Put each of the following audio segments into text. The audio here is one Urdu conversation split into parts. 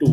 2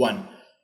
1।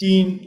3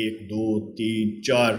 1 2 3 4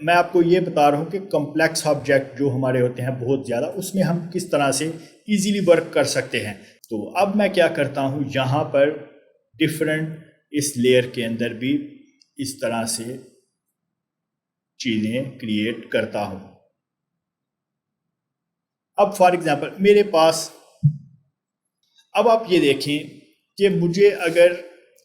میں آپ کو یہ بتا رہا ہوں کہ کمپلیکس آبجیکٹ جو ہمارے ہوتے ہیں بہت زیادہ، اس میں ہم کس طرح سے ایزیلی ورک کر سکتے ہیں۔ تو اب میں کیا کرتا ہوں، یہاں پر ڈفرینٹ اس لیئر کے اندر بھی اس طرح سے چیزیں کریٹ کرتا ہوں۔ اب فار ایگزامپل میرے پاس، اب آپ یہ دیکھیں کہ مجھے اگر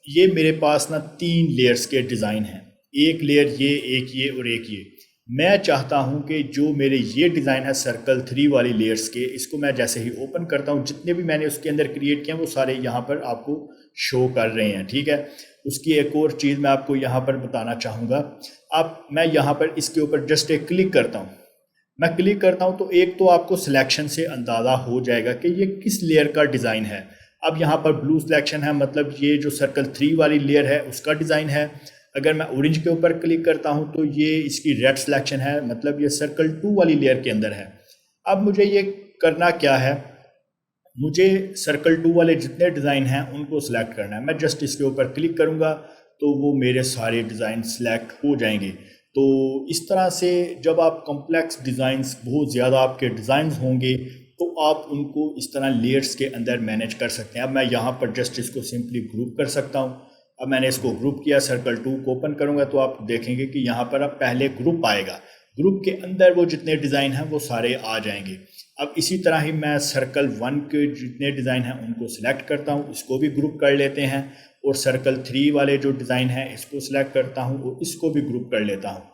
یہ میرے پاس نا 3 لیئرز کے ڈیزائن ہیں، ایک لیئر یہ، ایک یہ اور ایک یہ، میں چاہتا ہوں کہ جو میرے یہ ڈیزائن ہے سرکل 3 والی لیئرز کے، اس کو میں جیسے ہی اوپن کرتا ہوں، جتنے بھی میں نے اس کے اندر کریٹ کیا وہ سارے یہاں پر آپ کو شو کر رہے ہیں، ٹھیک ہے۔ اس کی ایک اور چیز میں آپ کو یہاں پر بتانا چاہوں گا، اب میں یہاں پر اس کے اوپر جسٹ ایک کلک کرتا ہوں، میں کلک کرتا ہوں تو ایک تو آپ کو سلیکشن سے اندازہ ہو جائے گا کہ یہ کس لیئر کا ڈیزائن ہے۔ اب یہاں پر بلو سلیکشن ہے، مطلب یہ جو سرکل 3 والی لیئر ہے اس کا ڈیزائن ہے۔ اگر میں اورنج کے اوپر کلک کرتا ہوں تو یہ اس کی ریڈ سلیکشن ہے، مطلب یہ سرکل 2 والی لیئر کے اندر ہے۔ اب مجھے یہ کرنا کیا ہے، مجھے سرکل 2 والے جتنے ڈیزائن ہیں ان کو سلیکٹ کرنا ہے۔ میں جسٹ اس کے اوپر کلک کروں گا تو وہ میرے سارے ڈیزائن سلیکٹ ہو جائیں گے۔ تو اس طرح سے جب آپ کمپلیکس ڈیزائنز، بہت زیادہ آپ کے ڈیزائنز ہوں گے تو آپ ان کو اس طرح لیئرز کے اندر مینیج کر سکتے ہیں۔ اب میں یہاں پر جسٹ اس کو سمپلی گروپ کر سکتا ہوں۔ اب میں نے اس کو گروپ کیا، سرکل 2 کو اوپن کروں گا تو آپ دیکھیں گے کہ یہاں پر اب پہلے گروپ آئے گا، گروپ کے اندر وہ جتنے ڈیزائن ہیں وہ سارے آ جائیں گے۔ اب اسی طرح ہی میں سرکل 1 کے جتنے ڈیزائن ہیں ان کو سلیکٹ کرتا ہوں، اس کو بھی گروپ کر لیتے ہیں، اور سرکل 3 والے جو ڈیزائن ہیں اس کو سلیکٹ کرتا ہوں اور اس کو بھی گروپ کر لیتا ہوں۔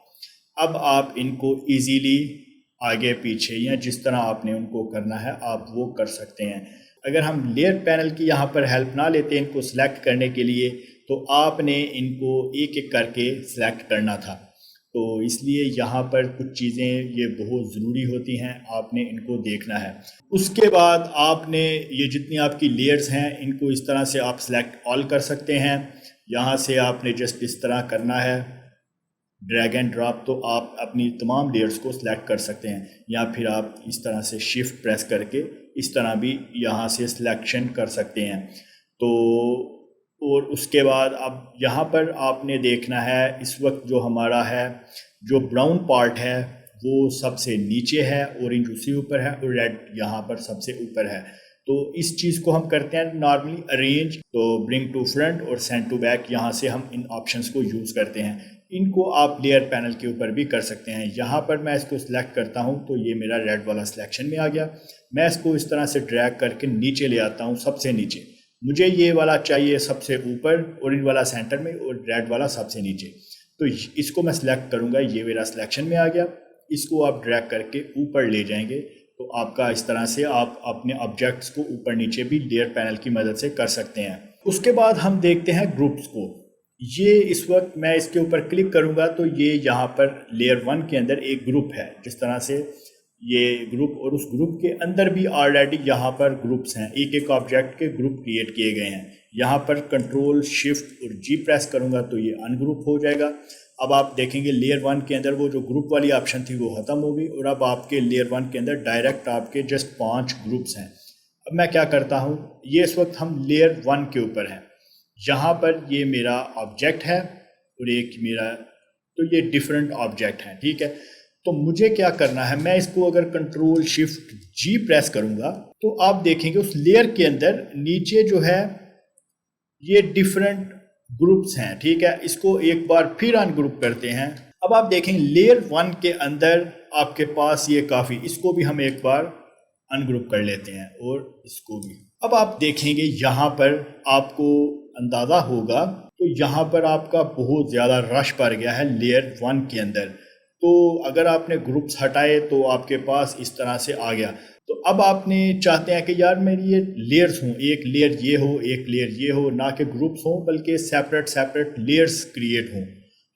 اب آپ ان کو ایزیلی آگے پیچھے یا جس طرح آپ نے ان کو کرنا ہے آپ وہ کر سکتے ہیں۔ اگر ہم لیئر پینل کی یہاں پر ہیلپ نہ لیتے ان کو سلیکٹ کرنے کے لیے تو آپ نے ان کو ایک ایک کر کے سلیکٹ کرنا تھا، تو اس لیے یہاں پر کچھ چیزیں یہ بہت ضروری ہوتی ہیں، آپ نے ان کو دیکھنا ہے۔ اس کے بعد آپ نے یہ جتنی آپ کی لیئرز ہیں ان کو اس طرح سے آپ سلیکٹ آل کر سکتے ہیں۔ یہاں سے آپ نے جسٹ اس طرح کرنا ہے ڈریگ اینڈ ڈراپ، تو آپ اپنی تمام لیئرز کو سلیکٹ کر سکتے ہیں، یا پھر آپ اس طرح سے شفٹ پریس کر کے اس طرح بھی یہاں سے سلیکشن کر سکتے ہیں۔ تو اور اس کے بعد اب یہاں پر آپ نے دیکھنا ہے اس وقت جو ہمارا ہے، جو براؤن پارٹ ہے وہ سب سے نیچے ہے، اورنج اسی اوپر ہے، اور ریڈ یہاں پر سب سے اوپر ہے۔ تو اس چیز کو ہم کرتے ہیں نارملی ارینج، تو برنگ ٹو فرنٹ اور سینڈ ٹو بیک، یہاں سے ہم ان آپشنس کو یوز کرتے ہیں۔ ان کو آپ لیئر پینل کے اوپر بھی کر سکتے ہیں۔ یہاں پر میں اس کو سلیکٹ کرتا ہوں تو یہ میرا ریڈ والا سلیکشن میں آ گیا۔ میں اس کو اس طرح سے ڈریگ کر کے نیچے لے آتا ہوں، سب سے نیچے۔ مجھے یہ والا چاہیے سب سے اوپر، اورنج والا سینٹر میں، اور ریڈ والا سب سے نیچے۔ تو اس کو میں سلیکٹ کروں گا، یہ میرا سلیکشن میں آ گیا۔ اس کو آپ ڈریگ کر کے اوپر لے جائیں گے تو آپ کا اس طرح سے آپ اپنے آبجیکٹس کو اوپر نیچے بھی لیئر پینل کی مدد سے کر سکتے ہیں۔ اس کے بعد ہم دیکھتے ہیں گروپس کو۔ یہ اس وقت میں اس کے اوپر کلک کروں گا تو یہ یہاں پر لیئر 1 کے اندر ایک گروپ ہے، جس طرح سے یہ گروپ، اور اس گروپ کے اندر بھی آلریڈی یہاں پر گروپس ہیں، ایک ایک آبجیکٹ کے گروپ کریٹ کیے گئے ہیں۔ یہاں پر کنٹرول شفٹ اور جی پریس کروں گا تو یہ ان گروپ ہو جائے گا۔ اب آپ دیکھیں گے لیئر 1 کے اندر وہ جو گروپ والی آپشن تھی وہ ختم ہو گئی، اور اب آپ کے لیئر 1 کے اندر ڈائریکٹ آپ کے جسٹ 5 گروپس ہیں۔ اب میں کیا کرتا ہوں، یہ اس وقت ہم لیئر 1 کے اوپر ہیں، یہاں پر یہ میرا آبجیکٹ ہے اور ایک میرا، تو یہ ڈیفرنٹ آبجیکٹ ہیں، ٹھیک ہے۔ تو مجھے کیا کرنا ہے، میں اس کو اگر کنٹرول شفٹ جی پریس کروں گا تو آپ دیکھیں گے اس لیئر کے اندر نیچے جو ہے یہ ڈیفرنٹ گروپس ہیں، ٹھیک ہے۔ اس کو ایک بار پھر ان گروپ کرتے ہیں۔ اب آپ دیکھیں لیئر 1 کے اندر آپ کے پاس یہ کافی، اس کو بھی ہم ایک بار ان گروپ کر لیتے ہیں، اور اس کو بھی۔ اب آپ دیکھیں گے یہاں پر آپ کو اندازہ ہوگا تو یہاں پر آپ کا بہت زیادہ رش پڑ گیا ہے لیئر 1 کے اندر۔ تو اگر آپ نے گروپس ہٹائے تو آپ کے پاس اس طرح سے آ گیا۔ تو اب آپ نے چاہتے ہیں کہ یار میری یہ لیئرز ہوں، ایک لیئر یہ ہو، ایک لیئر یہ ہو، نہ کہ گروپس ہوں بلکہ سیپریٹ لیئرز کریٹ ہوں۔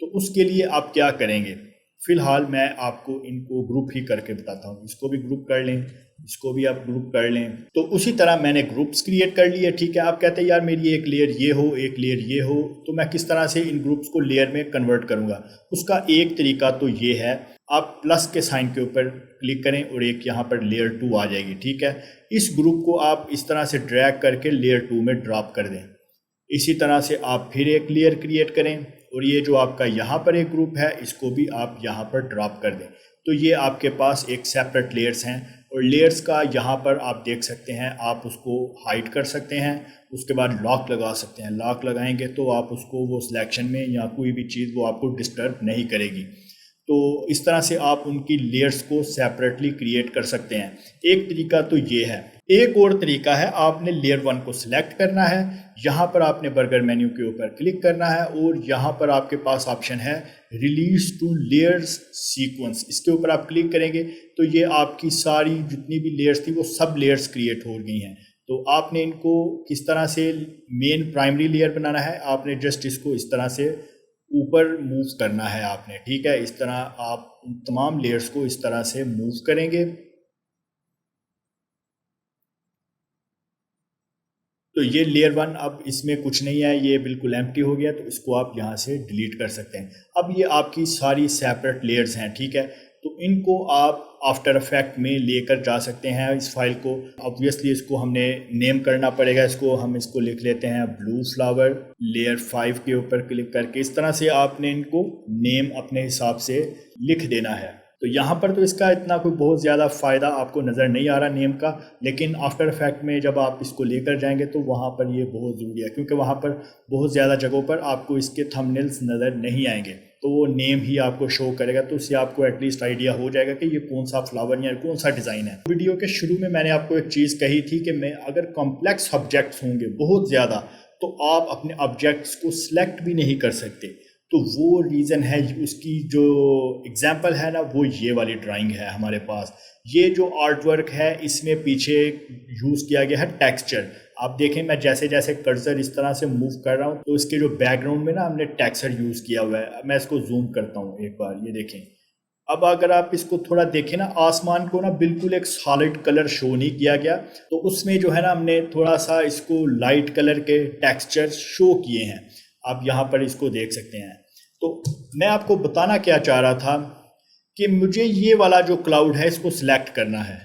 تو اس کے لیے آپ کیا کریں گے؟ فی الحال میں آپ کو ان کو گروپ ہی کر کے بتاتا ہوں۔ اس کو بھی گروپ کر لیں، اس کو بھی آپ گروپ کر لیں۔ تو اسی طرح میں نے گروپس کریٹ کر لیے، ٹھیک ہے۔ آپ کہتے ہیں یار میری ایک لیئر یہ ہو، ایک لیئر یہ ہو، تو میں کس طرح سے ان گروپس کو لیئر میں کنورٹ کروں گا؟ اس کا ایک طریقہ تو یہ ہے، آپ پلس کے سائن کے اوپر کلک کریں اور ایک یہاں پر لیئر 2 آ جائے گی، ٹھیک ہے۔ اس گروپ کو آپ اس طرح سے ڈریگ کر کے لیئر 2 میں ڈراپ کر دیں۔ اسی طرح سے آپ پھر ایک لیئر کریٹ کریں اور یہ جو آپ کا یہاں پر ایک گروپ ہے اس کو بھی آپ یہاں پر ڈراپ کر دیں. تو یہ آپ کے پاس ایک سیپریٹ لیئرز ہیں. اور لیئرز کا یہاں پر آپ دیکھ سکتے ہیں, آپ اس کو ہائڈ کر سکتے ہیں, اس کے بعد لاک لگا سکتے ہیں. لاک لگائیں گے تو آپ اس کو وہ سلیکشن میں یا کوئی بھی چیز وہ آپ کو ڈسٹرب نہیں کرے گی. تو اس طرح سے آپ ان کی لیئرز کو سیپریٹلی کریٹ کر سکتے ہیں. ایک طریقہ تو یہ ہے. ایک اور طریقہ ہے, آپ نے لیئر 1 کو سلیکٹ کرنا ہے, یہاں پر آپ نے برگر مینیو کے اوپر کلک کرنا ہے اور یہاں پر آپ کے پاس آپشن ہے ریلیز ٹو لیئرز سیکوینس. اس کے اوپر آپ کلک کریں گے تو یہ آپ کی ساری جتنی بھی لیئرز تھی وہ سب لیئرز کریٹ ہو گئی ہیں. تو آپ نے ان کو کس طرح سے مین پرائمری لیئر بنانا ہے, آپ نے جسٹ اس کو اس طرح سے اوپر موو کرنا ہے آپ نے, ٹھیک ہے. اس طرح آپ تمام لیئرز کو اس طرح سے موو کریں گے. تو یہ لیئر 1 اب اس میں کچھ نہیں ہے, یہ بالکل ایمپٹی ہو گیا, تو اس کو آپ یہاں سے ڈیلیٹ کر سکتے ہیں. اب یہ آپ کی ساری سیپریٹ لیئرز ہیں, ٹھیک ہے. تو ان کو آپ آفٹر افیکٹ میں لے کر جا سکتے ہیں اس فائل کو. obviously اس کو ہم نے نیم کرنا پڑے گا, ہم اس کو لکھ لیتے ہیں بلو فلاور. لیئر 5 کے اوپر کلک کر کے اس طرح سے آپ نے ان کو نیم اپنے حساب سے لکھ دینا ہے. تو یہاں پر تو اس کا اتنا کوئی بہت زیادہ فائدہ آپ کو نظر نہیں آ رہا نیم کا, لیکن آفٹر افیکٹ میں جب آپ اس کو لے کر جائیں گے تو وہاں پر یہ بہت ضروری ہے, کیونکہ وہاں پر بہت زیادہ جگہوں پر آپ کو اس کے تھمبنیلز نظر نہیں آئیں گے, تو وہ نیم ہی آپ کو شو کرے گا. تو اس سے آپ کو ایٹ لیسٹ آئیڈیا ہو جائے گا کہ یہ کون سا فلاور یا کون سا ڈیزائن ہے. ویڈیو کے شروع میں نے آپ کو ایک چیز کہی تھی کہ اگر کمپلیکس آبجیکٹس ہوں گے بہت زیادہ تو آپ اپنے آبجیکٹس کو سلیکٹ بھی نہیں کر سکتے. تو وہ ریزن ہے, اس کی جو اگزامپل ہے نا وہ یہ والی ڈرائنگ ہے ہمارے پاس. یہ جو آرٹ ورک ہے اس میں پیچھے یوز کیا گیا ہے ٹیکسچر. آپ دیکھیں میں جیسے جیسے کرسر اس طرح سے موو کر رہا ہوں تو اس کے جو بیک گراؤنڈ میں نا ہم نے ٹیکسچر یوز کیا ہوا ہے. میں اس کو زوم کرتا ہوں ایک بار, یہ دیکھیں. اب اگر آپ اس کو تھوڑا دیکھیں نا, آسمان کو نا بالکل ایک سالڈ کلر شو نہیں کیا گیا, تو اس میں جو ہے نا ہم نے تھوڑا سا اس کو لائٹ کلر کے ٹیکسچر شو کیے ہیں. آپ یہاں پر اس کو دیکھ سکتے ہیں. تو میں آپ کو بتانا کیا چاہ رہا تھا کہ مجھے یہ والا جو کلاؤڈ ہے اس کو سلیکٹ کرنا ہے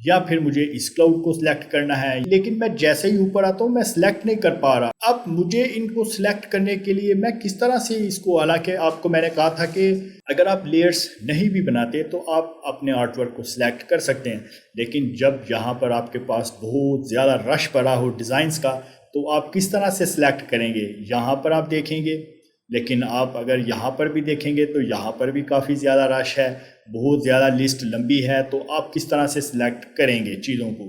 یا پھر مجھے اس کلاؤڈ کو سلیکٹ کرنا ہے, لیکن میں جیسے ہی اوپر آتا ہوں میں سلیکٹ نہیں کر پا رہا. اب مجھے ان کو سلیکٹ کرنے کے لیے میں کس طرح سے اس کو, حالانکہ آپ کو میں نے کہا تھا کہ اگر آپ لیئرز نہیں بھی بناتے تو آپ اپنے آرٹ ورک کو سلیکٹ کر سکتے ہیں, لیکن جب یہاں پر آپ کے پاس بہت زیادہ رش پڑا ہو ڈیزائنز کا تو آپ کس طرح سے سلیکٹ کریں گے. یہاں پر آپ دیکھیں گے, لیکن آپ اگر یہاں پر بھی دیکھیں گے تو یہاں پر بھی کافی زیادہ رش ہے, بہت زیادہ لسٹ لمبی ہے, تو آپ کس طرح سے سلیکٹ کریں گے چیزوں کو.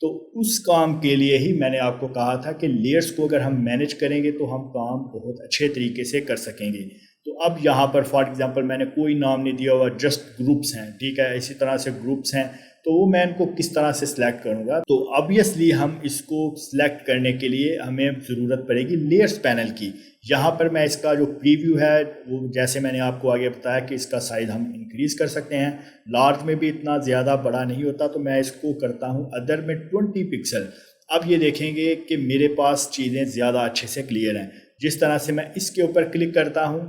تو اس کام کے لیے ہی میں نے آپ کو کہا تھا کہ لیئرز کو اگر ہم مینیج کریں گے تو ہم کام بہت اچھے طریقے سے کر سکیں گے. تو اب یہاں پر فار ایگزامپل میں نے کوئی نام نہیں دیا ہوا, جسٹ گروپس ہیں, ٹھیک ہے. اسی طرح سے گروپس ہیں, تو وہ میں ان کو کس طرح سے سلیکٹ کروں گا. تو obviously ہم اس کو سلیکٹ کرنے کے لیے ہمیں ضرورت پڑے گی لیئرز پینل کی. یہاں پر میں اس کا جو پریویو ہے وہ جیسے میں نے آپ کو آگے بتایا کہ اس کا سائز ہم انکریز کر سکتے ہیں. لارج میں بھی اتنا زیادہ بڑا نہیں ہوتا, تو میں اس کو کرتا ہوں ادر میں 20 پکسل. اب یہ دیکھیں گے کہ میرے پاس چیزیں زیادہ اچھے سے کلیئر ہیں. جس طرح سے میں اس کے اوپر کلک کرتا ہوں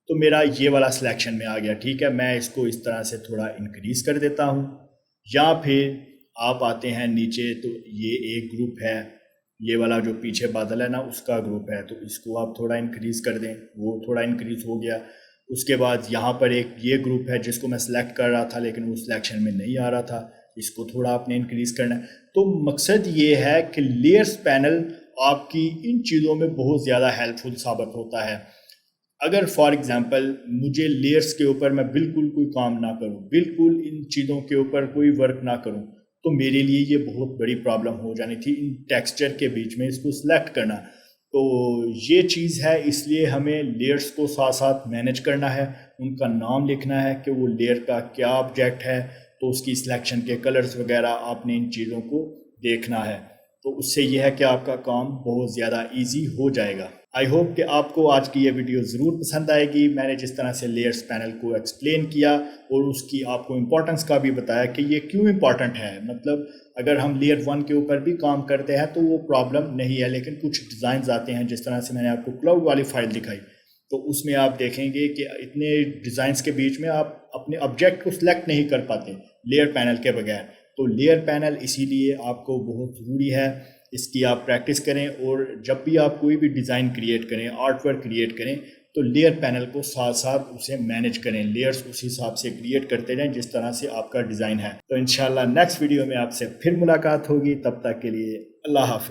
تو میرا یہ والا سلیکشن میں آ گیا, ٹھیک ہے. میں اس کو اس طرح سے تھوڑا انکریز کر دیتا ہوں. یا پھر آپ آتے ہیں نیچے تو یہ ایک گروپ ہے, یہ والا جو پیچھے بادل ہے نا اس کا گروپ ہے, تو اس کو آپ تھوڑا انکریز کر دیں, وہ تھوڑا انکریز ہو گیا. اس کے بعد یہاں پر ایک یہ گروپ ہے جس کو میں سلیکٹ کر رہا تھا لیکن وہ سلیکشن میں نہیں آ رہا تھا, اس کو تھوڑا آپ نے انکریز کرنا ہے. تو مقصد یہ ہے کہ لیئرز پینل آپ کی ان چیزوں میں بہت زیادہ ہیلپ فل ثابت ہوتا ہے. اگر فار ایگزامپل مجھے لیئرز کے اوپر میں بالکل کوئی کام نہ کروں, بالکل ان چیزوں کے اوپر کوئی ورک نہ کروں, تو میرے لیے یہ بہت بڑی پرابلم ہو جانی تھی ان ٹیکسچر کے بیچ میں اس کو سلیکٹ کرنا. تو یہ چیز ہے, اس لیے ہمیں لیئرز کو ساتھ ساتھ مینیج کرنا ہے, ان کا نام لکھنا ہے کہ وہ لیئر کا کیا آبجیکٹ ہے, تو اس کی سلیکشن کے کلرز وغیرہ آپ نے ان چیزوں کو دیکھنا ہے. تو اس سے یہ ہے کہ آپ کا کام بہت زیادہ ایزی ہو جائے گا. آئی ہوپ کہ آپ کو آج کی یہ ویڈیو ضرور پسند آئے گی. میں نے جس طرح سے لیئرز پینل کو ایکسپلین کیا اور اس کی آپ کو امپورٹنس کا بھی بتایا کہ یہ کیوں امپورٹنٹ ہے. مطلب اگر ہم لیئر 1 کے اوپر بھی کام کرتے ہیں تو وہ پرابلم نہیں ہے, لیکن کچھ ڈیزائنز آتے ہیں جس طرح سے میں نے آپ کو کلاؤڈ والی فائل دکھائی, تو اس میں آپ دیکھیں گے کہ اتنے ڈیزائنز کے بیچ میں آپ اپنے آبجیکٹ کو سلیکٹ نہیں کر پاتے لیئر پینل کے بغیر. تو لیئر پینل اسی لیے آپ کو بہت ضروری ہے, اس کی آپ پریکٹس کریں, اور جب بھی آپ کوئی بھی ڈیزائن کریٹ کریں, آرٹ ورک کریٹ کریں, تو لیئر پینل کو ساتھ ساتھ اسے مینیج کریں، لیئرز اسی حساب سے کریٹ کرتے جائیں جس طرح سے آپ کا ڈیزائن ہے۔ تو انشاءاللہ نیکسٹ ویڈیو میں آپ سے پھر ملاقات ہوگی، تب تک کے لیے اللہ حافظ۔